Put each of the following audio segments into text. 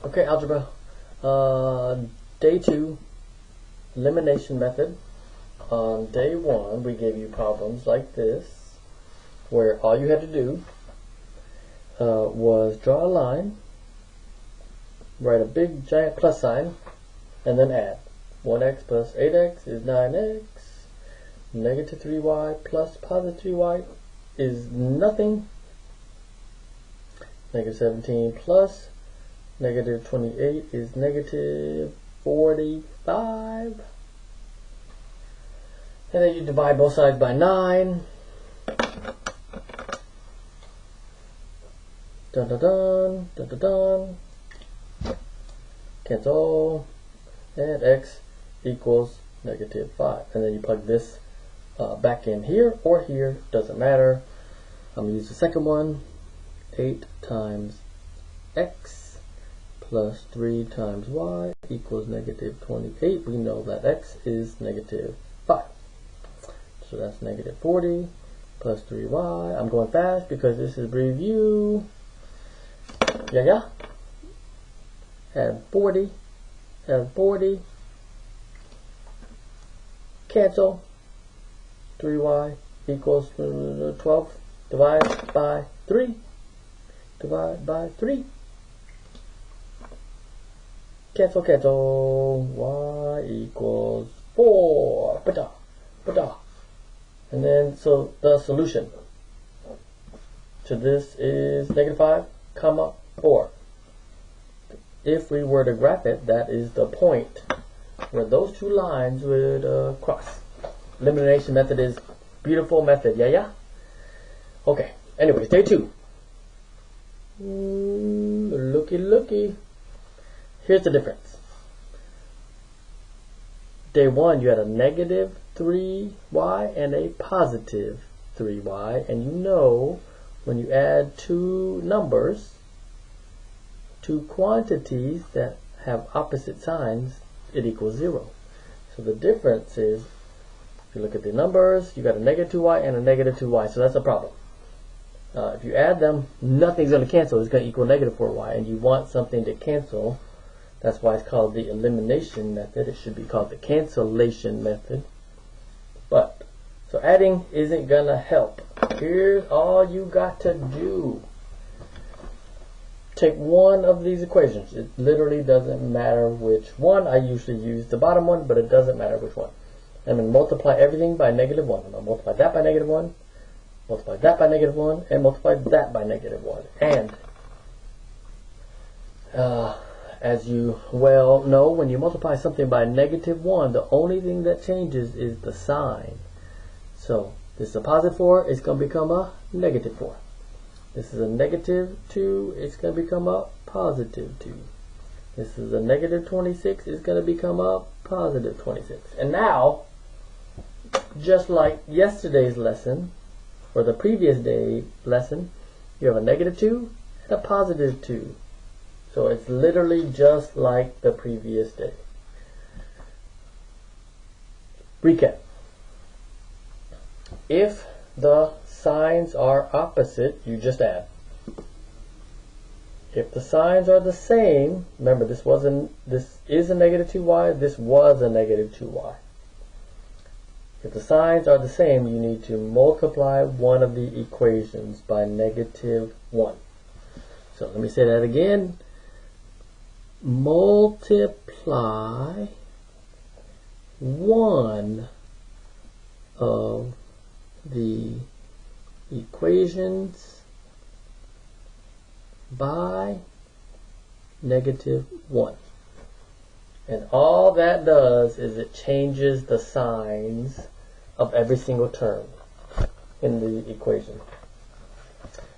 Okay, algebra. Day 2, elimination method. On day 1, we gave you problems like this, where all you had to do was draw a line, write a big giant plus sign, and then add. 1x plus 8x is 9x. Negative 3y plus positive 3y is nothing. Negative 17 plus negative 28 is negative 45. And then you divide both sides by 9. Dun dun dun, dun dun dun. Cancel. And x equals negative 5. And then you plug this back in here or here, doesn't matter. I'm going to use the second one. 8 times x plus 3 times y equals negative 28. We know that x is negative 5. So that's negative 40 plus 3y. I'm going fast because this is review. Yeah. Add 40. Add 40. Cancel. 3y equals 12. Divide by 3. Divide by 3. Cancel, cancel. Y equals 4. Ba-da, ba-da. And then, so the solution to this is negative 5, comma, 4. If we were to graph it, that is the point where those two lines would cross. Elimination method is beautiful method, yeah? Okay, anyways, day 2. Looky. Here's the difference. Day 1, you had a negative 3y and a positive 3y, and you know when you add two numbers, two quantities that have opposite signs, it equals 0. So the difference is, if you look at the numbers, you got a negative 2y and a negative 2y, so that's a problem. If you add them, nothing's going to cancel. It's going to equal negative 4y, and you want something to cancel. That's why it's called the elimination method. It should be called the cancellation method. But, so adding isn't going to help. Here's all you got to do. Take one of these equations. It literally doesn't matter which one. I usually use the bottom one, but it doesn't matter which one. I'm going to multiply everything by negative 1. I'm going to multiply that by negative 1. Multiply that by negative 1, and multiply that by negative 1. And as you well know, when you multiply something by negative 1, the only thing that changes is the sign. So this is a positive 4, it's going to become a negative 4. This is a negative 2, it's going to become a positive 2. This is a negative 26, it's going to become a positive 26. And now, just like yesterday's lesson, or the previous day lesson, you have a negative 2 and a positive 2. So it's literally just like the previous day. Recap. If the signs are opposite, you just add. If the signs are the same, remember this is a negative 2y, this was a negative 2y. If the signs are the same, you need to multiply one of the equations by negative 1. So let me say that again. Multiply one of the equations by negative 1. And all that does is it changes the signs of every single term in the equation.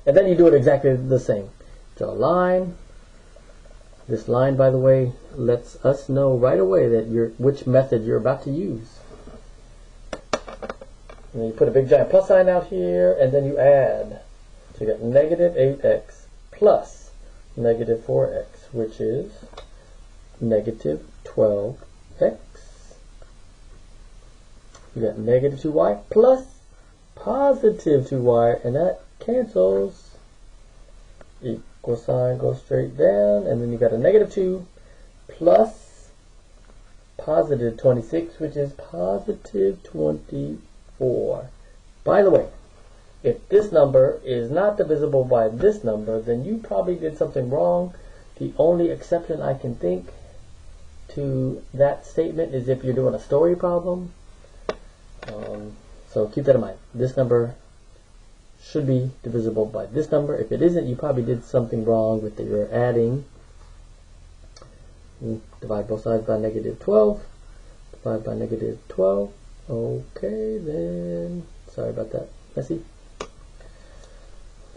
And then you do it exactly the same. Draw a line. This line, by the way, lets us know right away that which method you're about to use. And then you put a big giant plus sign out here, and then you add. So you got negative 8x plus negative 4x, which is negative 12x. You got negative 2y plus positive 2y, and that cancels. Cosine goes straight down, and then you got a negative 2 plus positive 26, which is positive 24. By the way, if this number is not divisible by this number, then you probably did something wrong. The only exception I can think to that statement is if you're doing a story problem. So keep that in mind. This number should be divisible by this number. If it isn't, you probably did something wrong with your adding. Divide both sides by negative 12. Divide by negative 12. Okay, then. Sorry about that. Messy.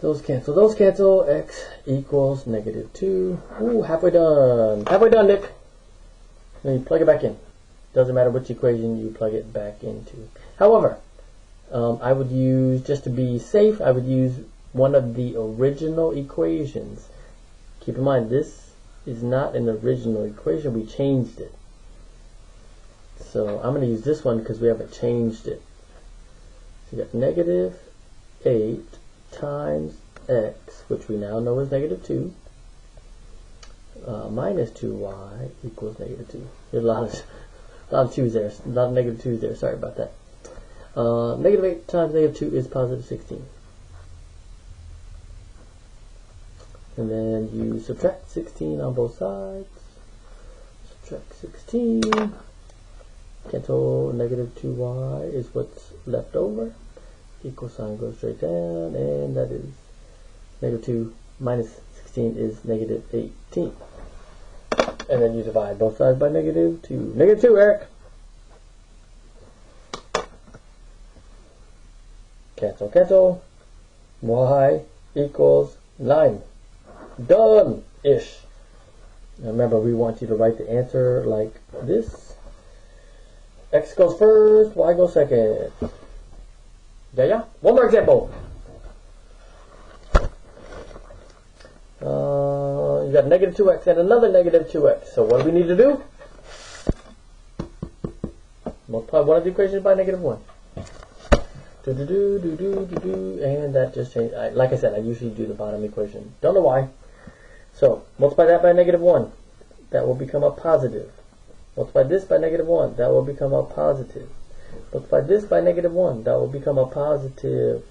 Those cancel. X equals negative 2. Ooh, halfway done. Halfway done, Nick. Then you plug it back in. Doesn't matter which equation you plug it back into. However, I would use, just to be safe, I would use one of the original equations. Keep in mind, this is not an original equation. We changed it. So I'm going to use this one because we haven't changed it. So you got negative 8 times x, which we now know is negative 2, minus 2y equals negative 2. There's a lot of 2's there. A lot of negative 2's there. Sorry about that. Negative 8 times negative 2 is positive 16. And then you subtract 16 on both sides. Subtract 16. Cancel negative 2y is what's left over. Equal sign goes straight down, and that is negative 2 minus 16 is negative 18. And then you divide both sides by negative 2. Negative 2, Eric. Cancel. Y equals 9. Done-ish. Now remember, we want you to write the answer like this. X goes first, Y goes second. Yeah. One more example. You got negative 2x and another negative 2x. So what do we need to do? Multiply one of the equations by negative 1. And that just changed. Like I said, I usually do the bottom equation. Don't know why. So multiply that by negative 1. That will become a positive. Multiply this by negative 1. That will become a positive. Multiply this by negative 1. That will become a positive.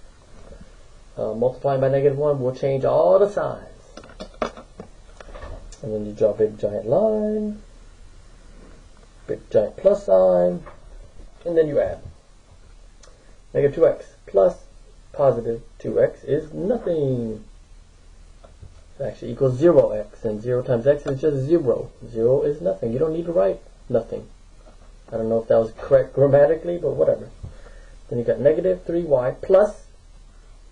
Multiplying by negative 1 will change all the signs. And then you draw a big giant line. Big giant plus sign. And then you add. Negative 2x plus positive 2x is nothing. It actually equals 0x. And 0 times x is just 0. 0 is nothing. You don't need to write nothing. I don't know if that was correct grammatically, but whatever. Then you got negative 3y plus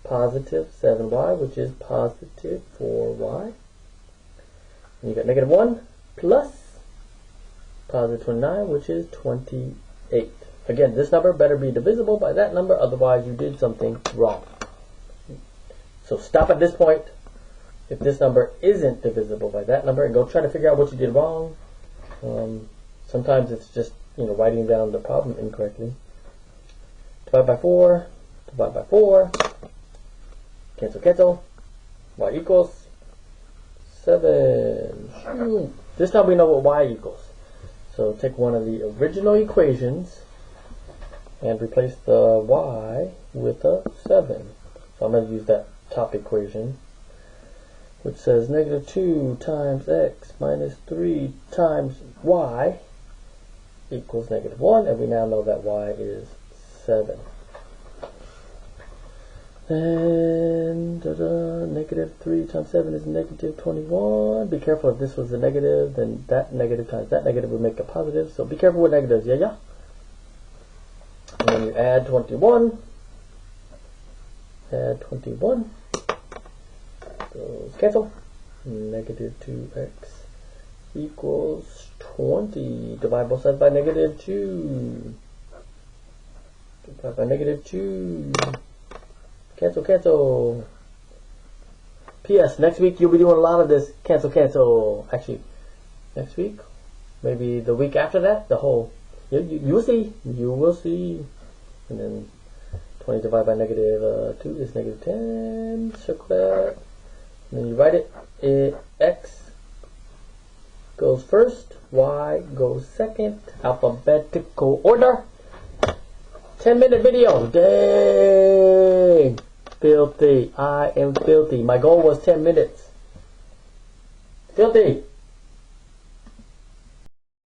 positive 7y, which is positive 4y. And you got negative 1 plus positive 29, which is 28. Again, this number better be divisible by that number, otherwise you did something wrong. So stop at this point if this number isn't divisible by that number and go try to figure out what you did wrong. Sometimes it's just, writing down the problem incorrectly. Divide by 4, divide by 4, cancel, y equals 7. Shoot. This time we know what y equals. So take one of the original equations and replace the y with a 7. So I'm going to use that top equation, which says negative 2 times x minus 3 times y equals negative 1, and we now know that y is 7. And negative 3 times 7 is negative 21. Be careful, if this was a negative, then that negative times that negative would make a positive. So be careful with negatives, yeah? And then you add 21. Add 21. Those cancel. Negative 2x equals 20. Divide both sides by negative 2. Divide by negative 2. Cancel. P.S. Next week you'll be doing a lot of this cancel. Actually, next week, maybe the week after that, the whole. You will see. You will see. And then 20 divided by negative 2 is negative 10. Circle that. Then you write it, X goes first, Y goes second, alphabetical order. 10-minute video. Dang. Filthy. I am filthy. My goal was 10 minutes. Filthy.